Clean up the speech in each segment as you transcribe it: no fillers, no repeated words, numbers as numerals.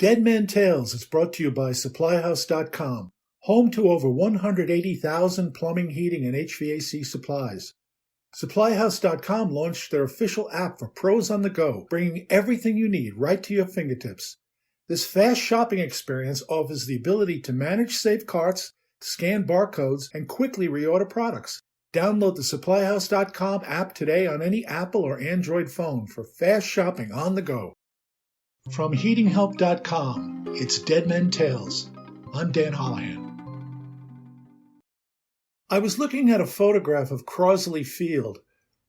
Dead Man Tales is brought to you by SupplyHouse.com, home to over 180,000 plumbing, heating, and HVAC supplies. SupplyHouse.com launched their official app for pros on the go, bringing everything you need right to your fingertips. This fast shopping experience offers the ability to manage saved carts, scan barcodes, and quickly reorder products. Download the SupplyHouse.com app today on any Apple or Android phone for fast shopping on the go. From HeatingHelp.com, it's Dead Men Tales. I'm Dan Holohan. I was looking at a photograph of Crosley Field,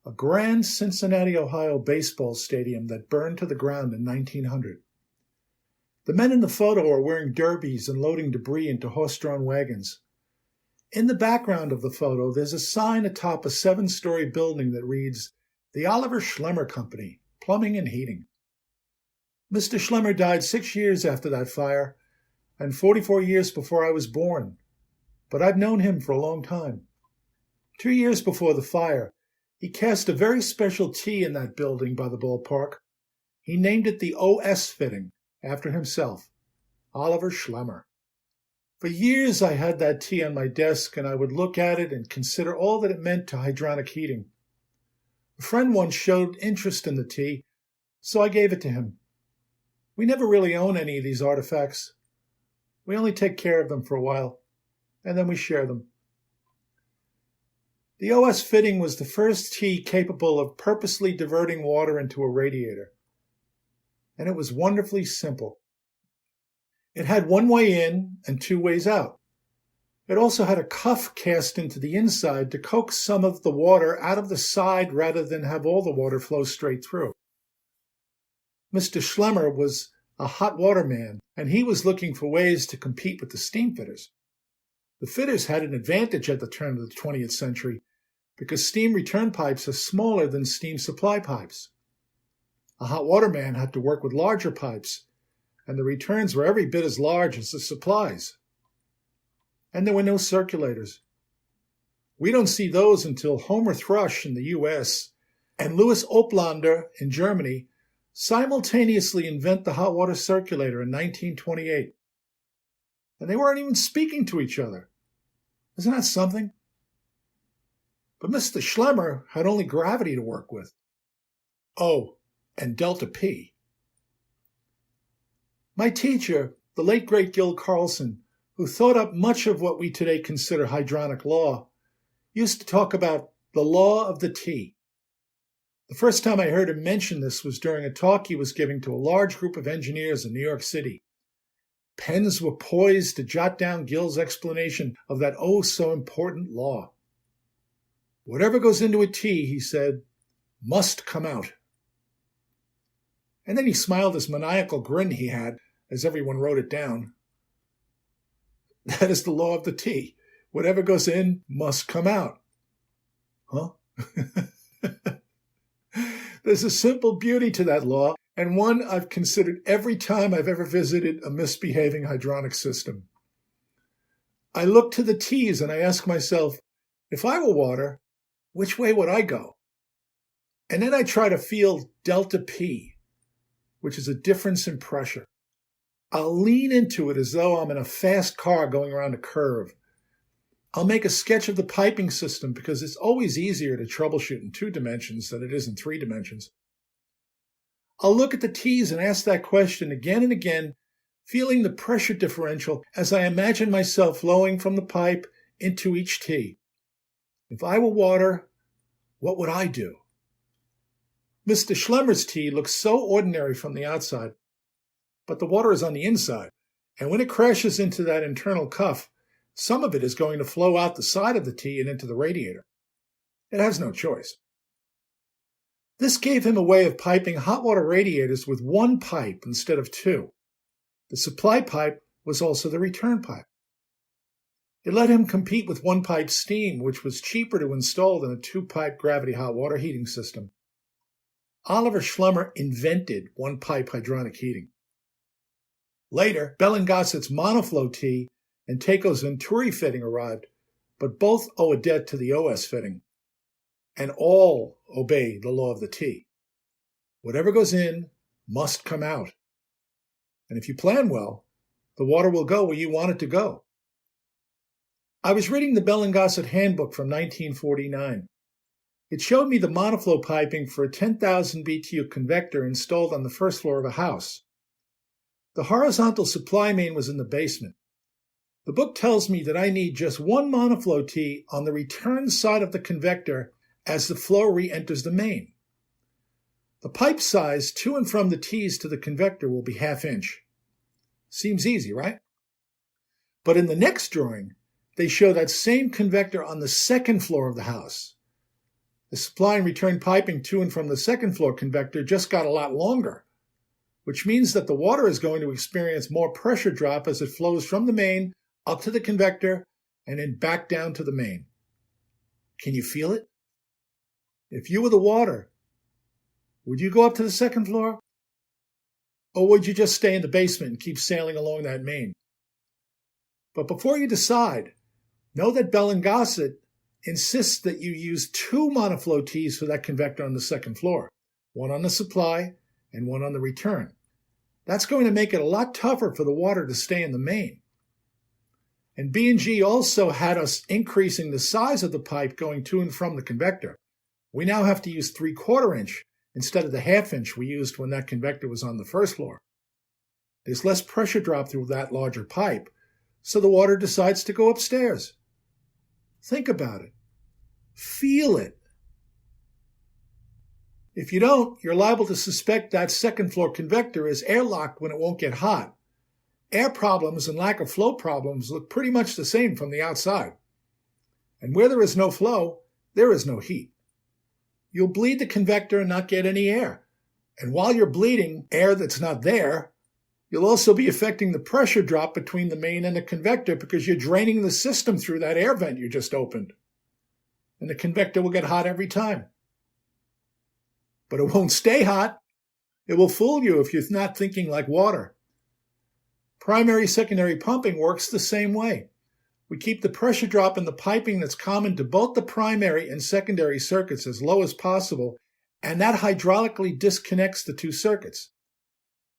a grand Cincinnati, Ohio baseball stadium that burned to the ground in 1900. The men in the photo are wearing derbies and loading debris into horse-drawn wagons. In the background of the photo, there's a sign atop a 7-story building that reads, "The Oliver Schlemmer Company, Plumbing and Heating." Mr. Schlemmer died 6 years after that fire, and 44 years before I was born, but I've known him for a long time. 2 years before the fire, he cast a very special T in that building by the ballpark. He named it the OS fitting, after himself, Oliver Schlemmer. For years I had that T on my desk, and I would look at it and consider all that it meant to hydronic heating. A friend once showed interest in the T, so I gave it to him. We never really own any of these artifacts. We only take care of them for a while, and then we share them. The OS fitting was the first T capable of purposely diverting water into a radiator, and it was wonderfully simple. It had one way in and 2 ways out. It also had a cuff cast into the inside to coax some of the water out of the side rather than have all the water flow straight through. Mr. Schlemmer was a hot water man, and he was looking for ways to compete with the steam fitters. The fitters had an advantage at the turn of the 20th century because steam return pipes are smaller than steam supply pipes. A hot water man had to work with larger pipes, and the returns were every bit as large as the supplies. And there were no circulators. We don't see those until Homer Thrush in the U.S. and Louis Oplander in Germany simultaneously invent the hot water circulator in 1928. And they weren't even speaking to each other. Isn't that something? But Mr. Schlemmer had only gravity to work with. Oh, and delta P. My teacher, the late great Gil Carlson, who thought up much of what we today consider hydronic law, used to talk about the law of the T. The first time I heard him mention this was during a talk he was giving to a large group of engineers in New York City. Pens were poised to jot down Gil's explanation of that oh-so-important law. Whatever goes into a T, he said, must come out. And then he smiled this maniacal grin he had as everyone wrote it down. That is the law of the T. Whatever goes in must come out. Huh? There's a simple beauty to that law, and one I've considered every time I've ever visited a misbehaving hydronic system. I look to the T's and I ask myself, if I were water, which way would I go? And then I try to feel delta P, which is a difference in pressure. I'll lean into it as though I'm in a fast car going around a curve. I'll make a sketch of the piping system because it's always easier to troubleshoot in 2 dimensions than it is in 3 dimensions. I'll look at the T's and ask that question again and again, feeling the pressure differential as I imagine myself flowing from the pipe into each T. If I were water, what would I do? Mr. Schlemmer's T looks so ordinary from the outside, but the water is on the inside, and when it crashes into that internal cuff, some of it is going to flow out the side of the T and into the radiator. It has no choice. This gave him a way of piping hot water radiators with 1 pipe instead of 2. The supply pipe was also the return pipe. It let him compete with 1-pipe steam, which was cheaper to install than a 2-pipe gravity hot water heating system. Oliver Schlemmer invented 1-pipe hydronic heating. Later, Bell & Gossett's monoflow T and Taco's Venturi fitting arrived, but both owe a debt to the OS fitting, and all obey the law of the T. Whatever goes in must come out. And if you plan well, the water will go where you want it to go. I was reading the Bell and Gossett Handbook from 1949. It showed me the monoflow piping for a 10,000 BTU convector installed on the first floor of a house. The horizontal supply main was in the basement. The book tells me that I need just one monoflow tee on the return side of the convector as the flow re-enters the main. The pipe size to and from the tees to the convector will be 1/2 inch. Seems easy, right? But in the next drawing, they show that same convector on the second floor of the house. The supply and return piping to and from the second floor convector just got a lot longer, which means that the water is going to experience more pressure drop as it flows from the main up to the convector and then back down to the main. Can you feel it? If you were the water, would you go up to the second floor? Or would you just stay in the basement and keep sailing along that main? But before you decide, know that Bell and Gossett insists that you use 2 monoflow tees for that convector on the second floor, one on the supply and one on the return. That's going to make it a lot tougher for the water to stay in the main. And B&G also had us increasing the size of the pipe going to and from the convector. We now have to use 3/4 inch instead of the 1/2 inch we used when that convector was on the first floor. There's less pressure drop through that larger pipe, so the water decides to go upstairs. Think about it. Feel it. If you don't, you're liable to suspect that second floor convector is airlocked when it won't get hot. Air problems and lack of flow problems look pretty much the same from the outside. And where there is no flow, there is no heat. You'll bleed the convector and not get any air. And while you're bleeding air that's not there, you'll also be affecting the pressure drop between the main and the convector because you're draining the system through that air vent you just opened. And the convector will get hot every time. But it won't stay hot. It will fool you if you're not thinking like water. Primary-secondary pumping works the same way. We keep the pressure drop in the piping that's common to both the primary and secondary circuits as low as possible, and that hydraulically disconnects the 2 circuits.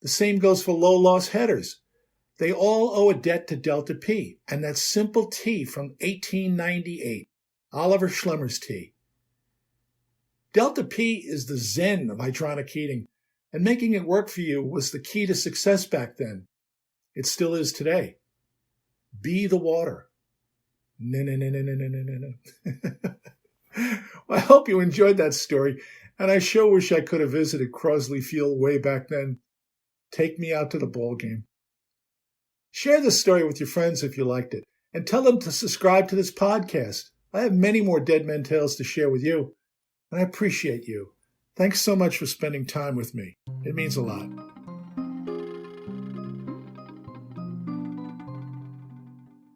The same goes for low-loss headers. They all owe a debt to delta P, and that's simple T from 1898, Oliver Schlemmer's T. Delta P is the zen of hydronic heating, and making it work for you was the key to success back then. It still is today. Be the water. No. Well, I hope you enjoyed that story, and I sure wish I could have visited Crosley Field way back then. Take me out to the ball game. Share this story with your friends if you liked it, and tell them to subscribe to this podcast. I have many more Dead Men Tales to share with you, and I appreciate you. Thanks so much for spending time with me. It means a lot.